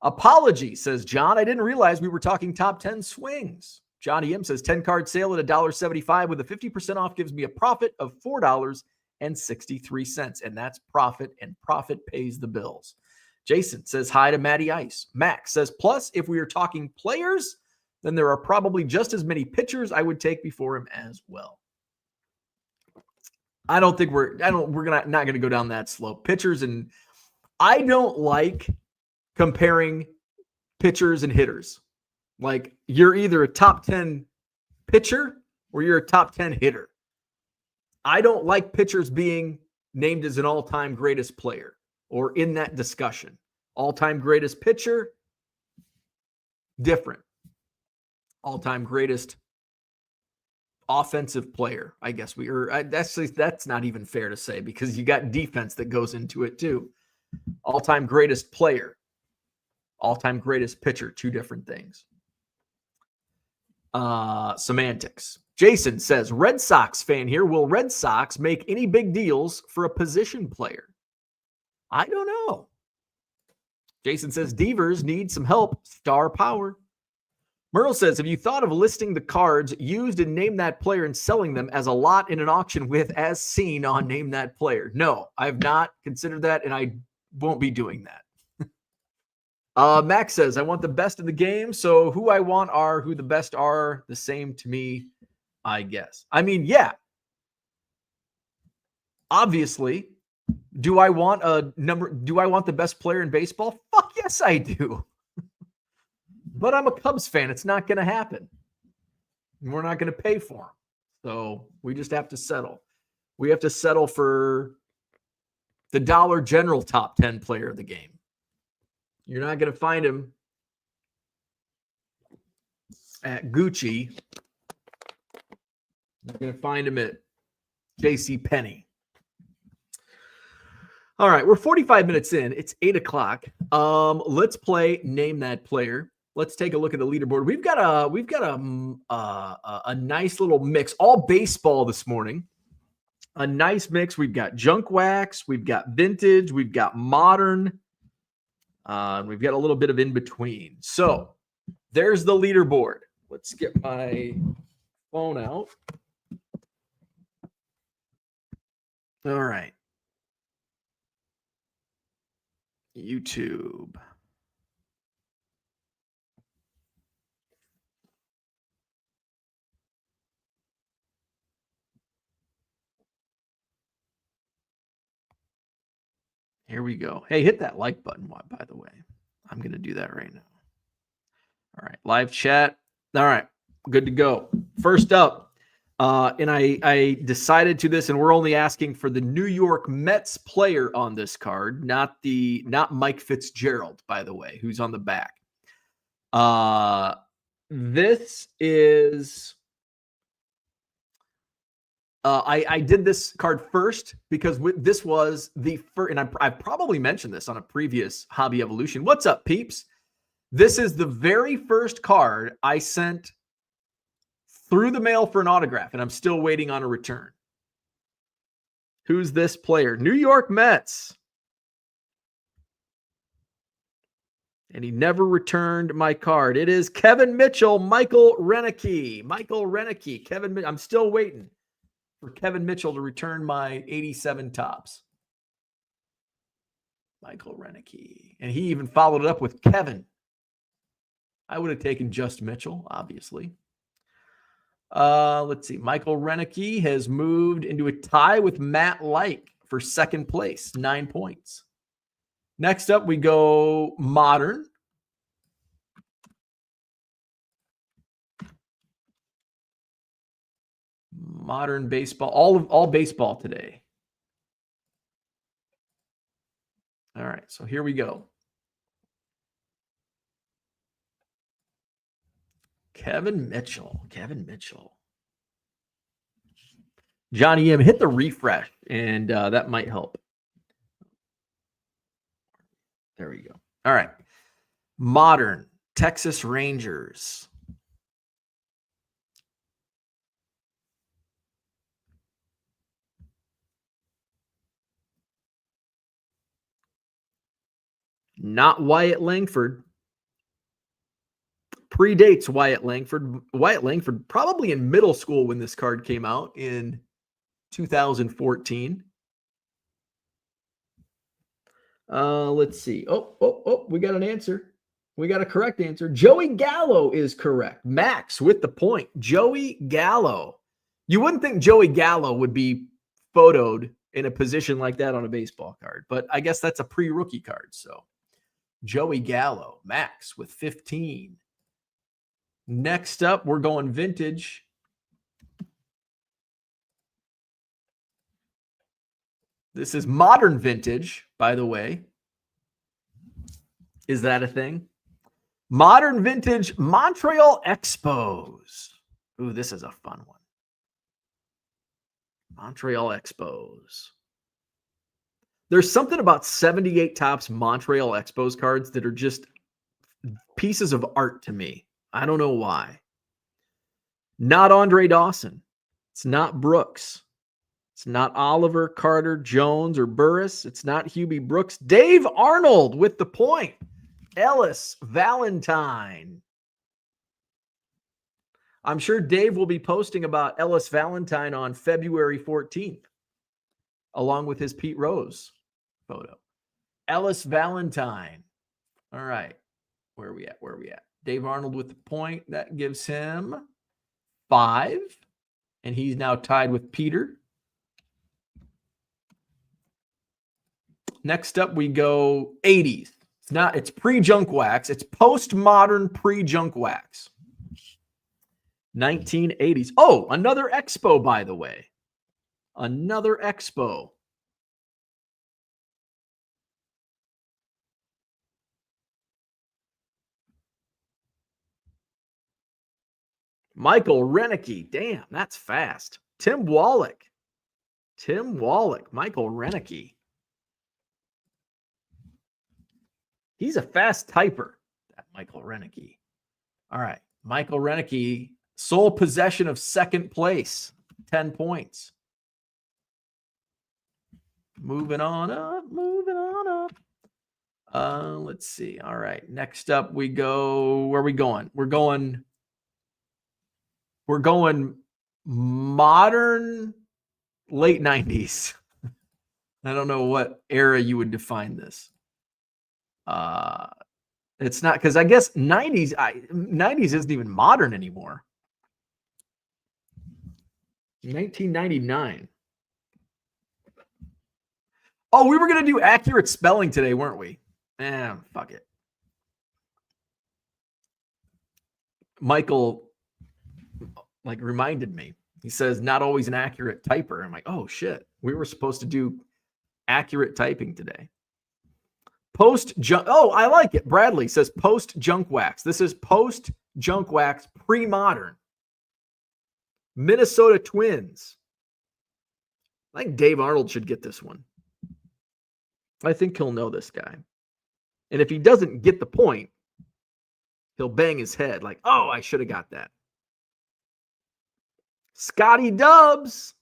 Apology, says John. I didn't realize we were talking top 10 swings. Johnny M says, 10-card sale at $1.75 with a 50% off gives me a profit of $4.63. And that's profit, and profit pays the bills. Jason says hi to Matty Ice. Max says, plus, if we are talking players, then there are probably just as many pitchers I would take before him as well. We're not going to go down that slope. Pitchers, and I don't like comparing pitchers and hitters. Like, you're either a top 10 pitcher or you're a top 10 hitter. I don't like pitchers being named as an all-time greatest player or in that discussion. All-time greatest pitcher, different. All-time greatest offensive player, I guess that's not even fair to say because you got defense that goes into it too. All-time greatest player, all-time greatest pitcher, 2 different things. Semantics. Jason says, Red Sox fan here. Will Red Sox make any big deals for a position player? I don't know. Jason says, Devers need some help. Star power. Myrtle says, have you thought of listing the cards used in Name That Player and selling them as a lot in an auction with as seen on Name That Player? No, I have not considered that, and I won't be doing that. Max says, I want the best in the game, so who I want are who the best are, the same to me, I guess. I mean, yeah. Obviously, do I want the best player in baseball? Fuck yes, I do. But I'm a Cubs fan. It's not going to happen. We're not going to pay for him. So we just have to settle. We have to settle for the Dollar General top 10 player of the game. You're not going to find him at Gucci. You're going to find him at JCPenney. All right, we're 45 minutes in. It's 8 o'clock. Let's play Name That Player. Let's take a look at the leaderboard. We've got a nice little mix, all baseball this morning. A nice mix. We've got junk wax, we've got vintage, we've got modern. We've got a little bit of in between. So there's the leaderboard. Let's get my phone out. All right. YouTube. Here we go. Hey, hit that like button, by the way. I'm going to do that right now. All right, live chat. All right, good to go. First up, and I decided to this, and we're only asking for the New York Mets player on this card, not Mike Fitzgerald, by the way, who's on the back. This is. I did this card first because this was the first, and I've probably mentioned this on a previous Hobby Evolution. What's up, peeps? This is the very first card I sent through the mail for an autograph, and I'm still waiting on a return. Who's this player? New York Mets. And he never returned my card. It is Kevin Mitchell, Michael Renicky. Michael Renicky. I'm still waiting for Kevin Mitchell to return my 87 tops. Michael Renicky. And he even followed it up with Kevin. I would have taken just Mitchell, obviously. Let's see. Michael Renicky has moved into a tie with Matt Like for second place, 9 points. Next up, we go modern. Modern baseball, all baseball today. All right, so here we go. Kevin Mitchell. Johnny M, hit the refresh, and that might help. There we go. All right. Modern Texas Rangers. Not Wyatt Langford. Predates Wyatt Langford. Wyatt Langford probably in middle school when this card came out in 2014. Let's see. Oh, we got an answer. We got a correct answer. Joey Gallo is correct. Max with the point. Joey Gallo. You wouldn't think Joey Gallo would be photoed in a position like that on a baseball card, but I guess that's a pre-rookie card. So Joey Gallo, Max with 15. Next up, we're going vintage. This is modern vintage, by the way. Is that a thing? Modern vintage Montreal Expos. Ooh, this is a fun one. Montreal Expos. There's something about 78 Topps Montreal Expos cards that are just pieces of art to me. I don't know why. Not Andre Dawson. It's not Brooks. It's not Oliver, Carter, Jones, or Burris. It's not Hubie Brooks. Dave Arnold with the point. Ellis Valentine. I'm sure Dave will be posting about Ellis Valentine on February 14th, along with his Pete Rose photo. Ellis Valentine. All right. Where are we at? Dave Arnold with the point. That gives him 5. And he's now tied with Peter. Next up, we go 80s. It's pre-junk wax. It's postmodern pre-junk wax. 1980s. Oh, another Expo, by the way. Another Expo. Michael Renicky. Damn, that's fast. Tim Wallach. Michael Renicky. He's a fast typer, that Michael Renicky. All right. Michael Renicky, sole possession of second place, 10 points. Moving on up. Let's see. All right. Next up, we go. Where are we going? We're going modern late 90s. I don't know what era you would define this. It's not, because I guess 90s isn't even modern anymore. 1999. Oh, we were going to do accurate spelling today, weren't we? Fuck it. Michael reminded me. He says, not always an accurate typer. I'm like, oh shit. We were supposed to do accurate typing today. Post junk. Oh, I like it. Bradley says post junk wax. This is post junk wax pre-modern. Minnesota Twins. I think Dave Arnold should get this one. I think he'll know this guy. And if he doesn't get the point, he'll bang his head like, oh, I should have got that. Scotty Dubs.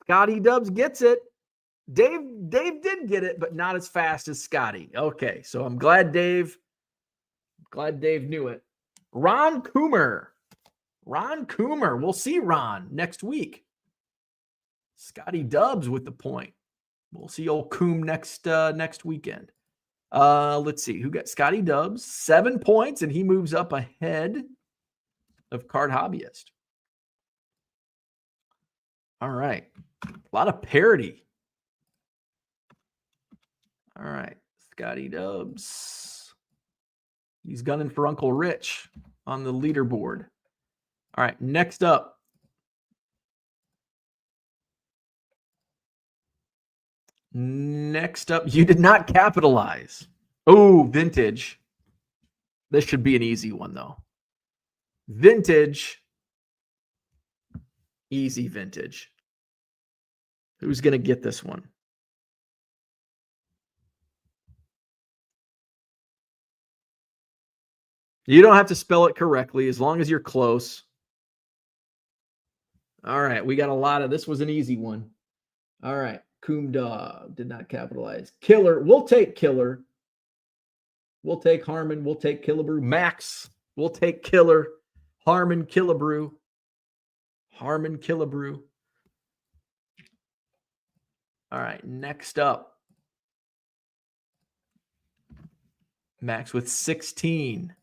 Scotty Dubs gets it. Dave did get it, but not as fast as Scotty. Okay, so I'm glad Dave knew it. Ron Coomer. We'll see Ron next week. Scotty Dubs with the point. We'll see old Coom next weekend. Let's see who got Scotty Dubs. 7 points, and he moves up ahead of Card Hobbyist. All right, a lot of parity. All right, Scotty Dubs. He's gunning for Uncle Rich on the leaderboard. All right, next up. You did not capitalize. Oh, vintage. This should be an easy one, though. Vintage. Easy vintage. Who's going to get this one? You don't have to spell it correctly as long as you're close. All right, we got a lot of this. Was an easy one. All right, Coom Dog did not capitalize. Killer, we'll take Killer. We'll take Harmon. We'll take Killebrew. Max, we'll take Killer. Harmon Killebrew. All right, next up. Max with 16.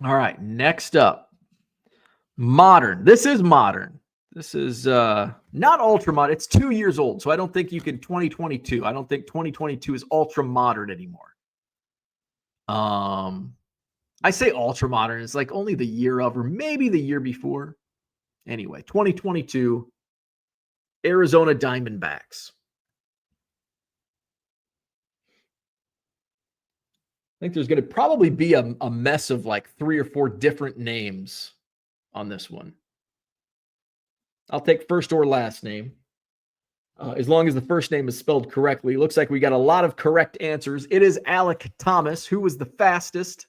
All right, next up. Modern. This is modern. This is not ultra modern. It's 2 years old, so I don't think you can 2022. I don't think 2022 is ultra modern anymore. I say ultra modern. It's like only the year of, or maybe the year before. Anyway, 2022 Arizona Diamondbacks. I think there's going to probably be a mess of like 3 or 4 different names on this one. I'll take first or last name. As long as the first name is spelled correctly. Looks like we got a lot of correct answers. It is Alec Thomas, who was the fastest.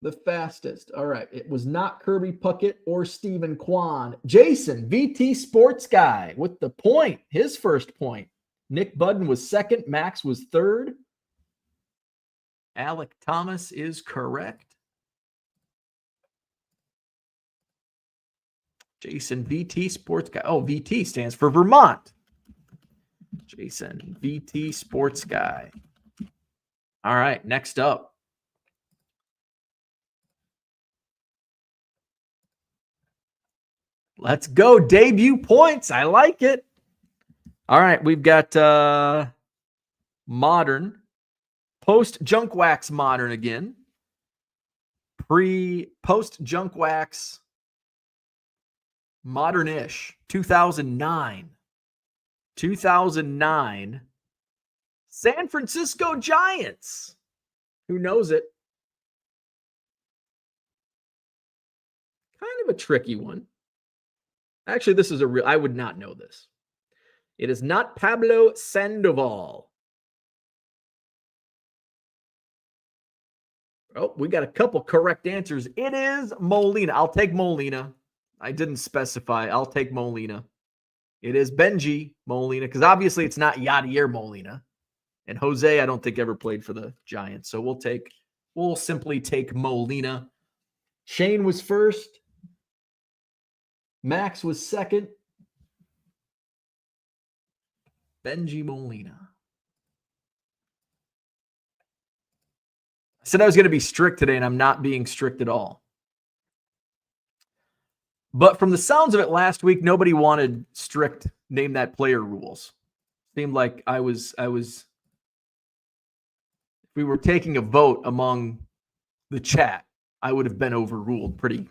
The fastest. All right. It was not Kirby Puckett or Stephen Kwan. Jason, VT Sports Guy with the point. His first point. Nick Budden was second. Max was third. Alec Thomas is correct. Jason, VT Sports Guy. Oh, VT stands for Vermont. Jason, VT Sports Guy. All right, next up. Let's go. Debut points. I like it. All right, we've got modern. Post junk wax modern again. Post junk wax modern-ish. 2009. 2009. San Francisco Giants. Who knows it? Kind of a tricky one. Actually, this is a real, I would not know this. It is not Pablo Sandoval. Oh, we got a couple correct answers. It is Molina. I'll take Molina. I didn't specify. I'll take Molina. It is Benji Molina, because obviously it's not Yadier Molina. And Jose, I don't think ever played for the Giants. So we'll simply take Molina. Shane was first. Max was second. Benji Molina. I said I was going to be strict today, and I'm not being strict at all. But from the sounds of it last week, nobody wanted strict name that player rules. Seemed like if we were taking a vote among the chat, I would have been overruled pretty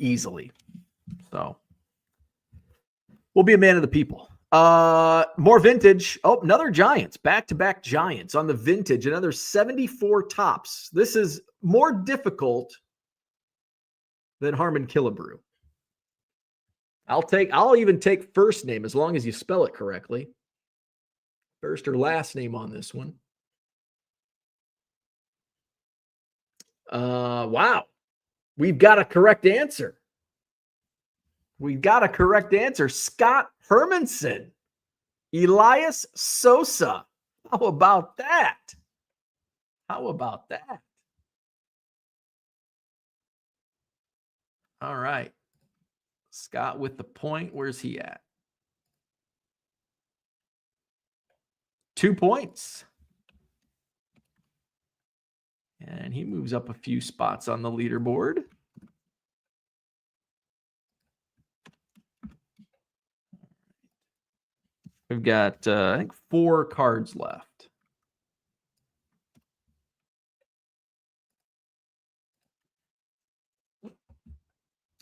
easily. So we'll be a man of the people. More vintage. Oh, another Giants. Back-to-back Giants on the vintage. Another 74 tops. This is more difficult than Harmon Killebrew. I'll even take first name as long as you spell it correctly. First or last name on this one. Wow. We've got a correct answer. Scott Hermanson. Elias Sosa. How about that? All right. Scott with the point. Where's he at? 2 points. And he moves up a few spots on the leaderboard. We've got, I think, 4 cards left.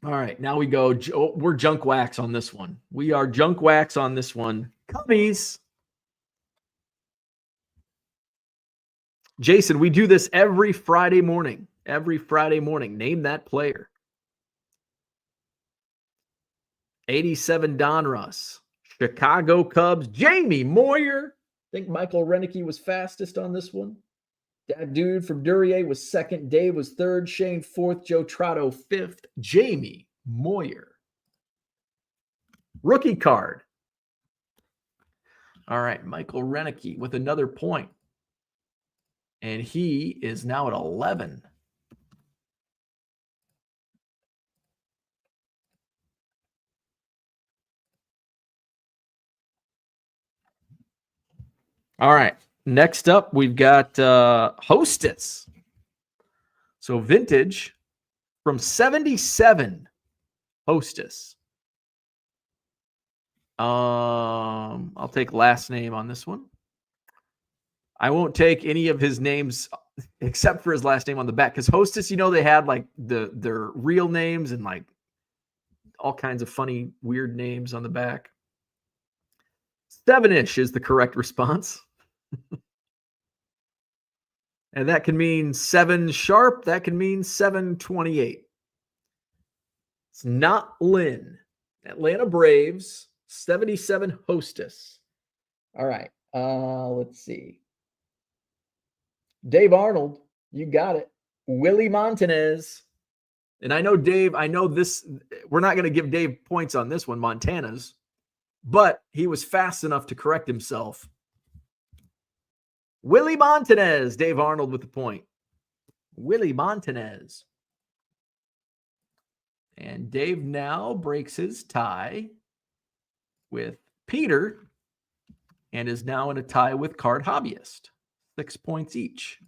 All right, now we go. We're junk wax on this one. We are junk wax on this one. Cubbies. Jason, we do this every Friday morning. Name that player. 87 Donruss. Chicago Cubs. Jamie Moyer. I think Michael Renicky was fastest on this one. That dude from Duryea was second. Dave was third. Shane fourth. Joe Trotto fifth. Jamie Moyer. Rookie card. All right, Michael Renicky with another point. And he is now at 11. All right. Next up, we've got Hostess. So vintage from 77 Hostess. I'll take last name on this one. I won't take any of his names except for his last name on the back, because Hostess, they had like their real names and like all kinds of funny, weird names on the back. 7-ish is the correct response. And that can mean 7 sharp. That can mean 728. It's not Lynn. Atlanta Braves, 77 Hostess. All right. Let's see. Dave Arnold, you got it. Willie Montanez. And I know Dave, this, we're not going to give Dave points on this one, Montana's, but he was fast enough to correct himself. Willie Montanez, Dave Arnold with the point. Willie Montanez. And Dave now breaks his tie with Peter and is now in a tie with Card Hobbyist. 6 points each.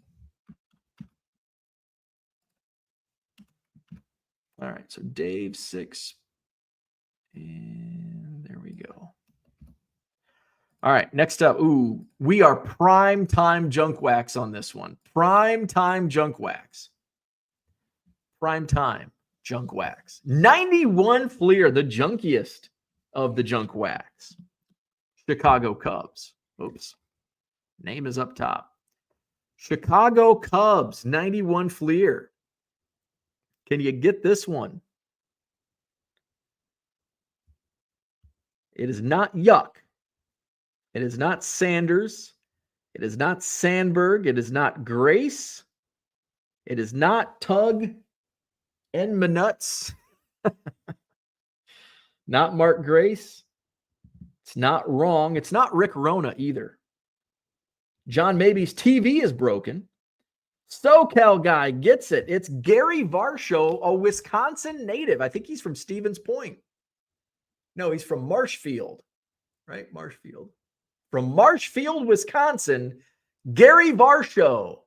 All right, so Dave 6. And there we go. All right, next up. Ooh, we are prime time junk wax on this one. Prime time junk wax. Prime time junk wax. 91 Fleer, the junkiest of the junk wax. Chicago Cubs. Oops. Name is up top. Chicago Cubs, 91 Fleer. Can you get this one? It is not Yuck. It is not Sanders. It is not Sandberg. It is not Grace. It is not Tug and Manuts. Not Mark Grace. It's not Wrong. It's not Rick Rona either. John Maybe's TV is broken. SoCal guy gets it. It's Gary Varsho, a Wisconsin native. I think he's from Stevens Point. No, he's from Marshfield, right? Marshfield. From Marshfield, Wisconsin, Gary Varsho.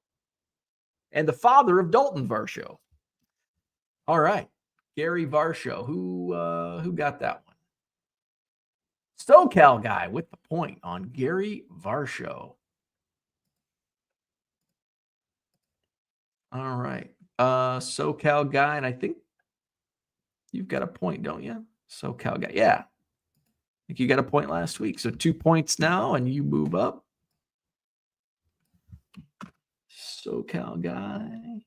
and the father of Dalton Varsho. All right, Gary Varsho. Who got that one? SoCal guy with the point on Gary Varsho. All right, SoCal guy, and I think you've got a point, don't you? SoCal guy, yeah. I think you got a point last week, so 2 points now, and you move up. SoCal guy.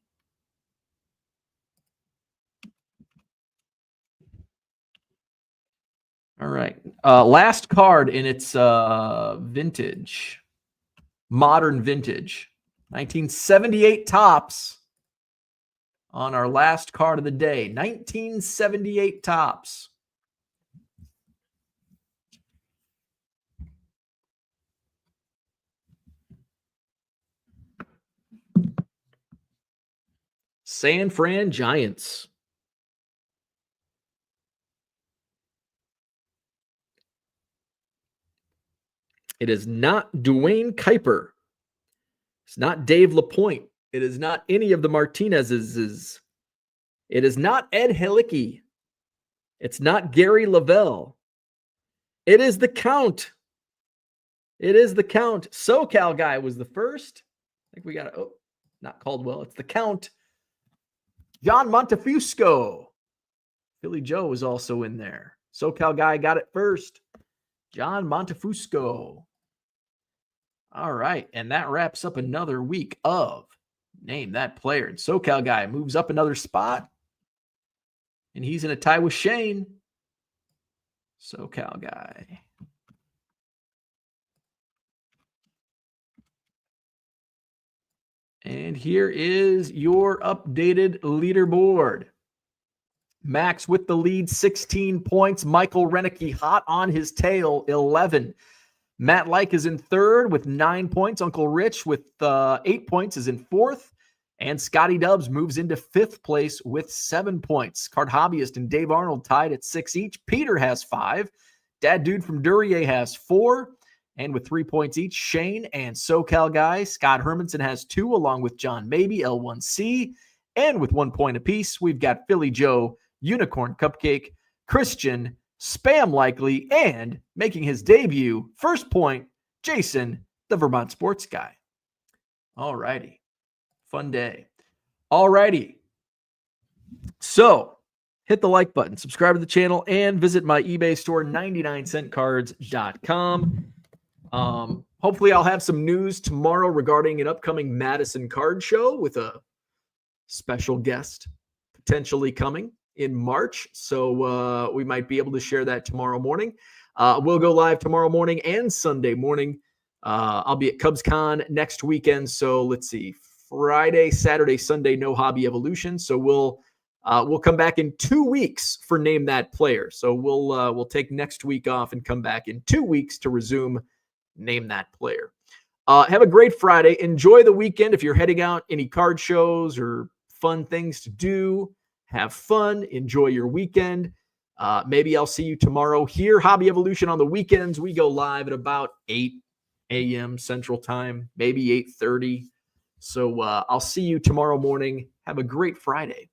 All right. Last card in its vintage, modern vintage, 1978 Topps on our last card of the day. 1978 Topps. San Fran Giants. It is not Dwayne Kuiper. It's not Dave LaPointe. It is not any of the Martinezes. It is not Ed Helicki. It's not Gary Lavelle. It is the Count. It is the Count. SoCal guy was the first. I think we got not Caldwell. It's the Count. John Montefusco. Philly Joe was also in there. SoCal guy got it first. John Montefusco. All right, and that wraps up another week of Name That Player. And SoCal guy moves up another spot, and he's in a tie with Shane. SoCal guy. And here is your updated leaderboard. Max with the lead, 16 points. Michael Renicky hot on his tail, 11. Matt Like is in third with 9 points. Uncle Rich with 8 points is in fourth. And Scotty Dubs moves into fifth place with 7 points. Card Hobbyist and Dave Arnold tied at 6 each. Peter has 5. Dad Dude from Duryea has 4. And with 3 points each, Shane and SoCal guy Scott Hermanson has 2, along with John Maybe, L1C. And with 1 point apiece, we've got Philly Joe, Unicorn Cupcake, Christian, Spam Likely, and making his debut, first point, Jason, the Vermont Sports Guy. All righty. Fun day. All righty. So hit the like button, subscribe to the channel, and visit my eBay store, 99centcards.com. Hopefully I'll have some news tomorrow regarding an upcoming Madison card show with a special guest potentially coming in March. So we might be able to share that tomorrow morning. We'll go live tomorrow morning and Sunday morning. I'll be at CubsCon next weekend. So let's see, Friday, Saturday, Sunday, no Hobby Evolution. So we'll come back in 2 weeks for Name That Player. So we'll take next week off and come back in 2 weeks to resume Name That Player. Have a great Friday. Enjoy the weekend. If you're heading out, any card shows or fun things to do, have fun. Enjoy your weekend. Maybe I'll see you tomorrow here. Hobby Evolution on the weekends. We go live at about 8 a.m. Central Time, maybe 8:30. So I'll see you tomorrow morning. Have a great Friday.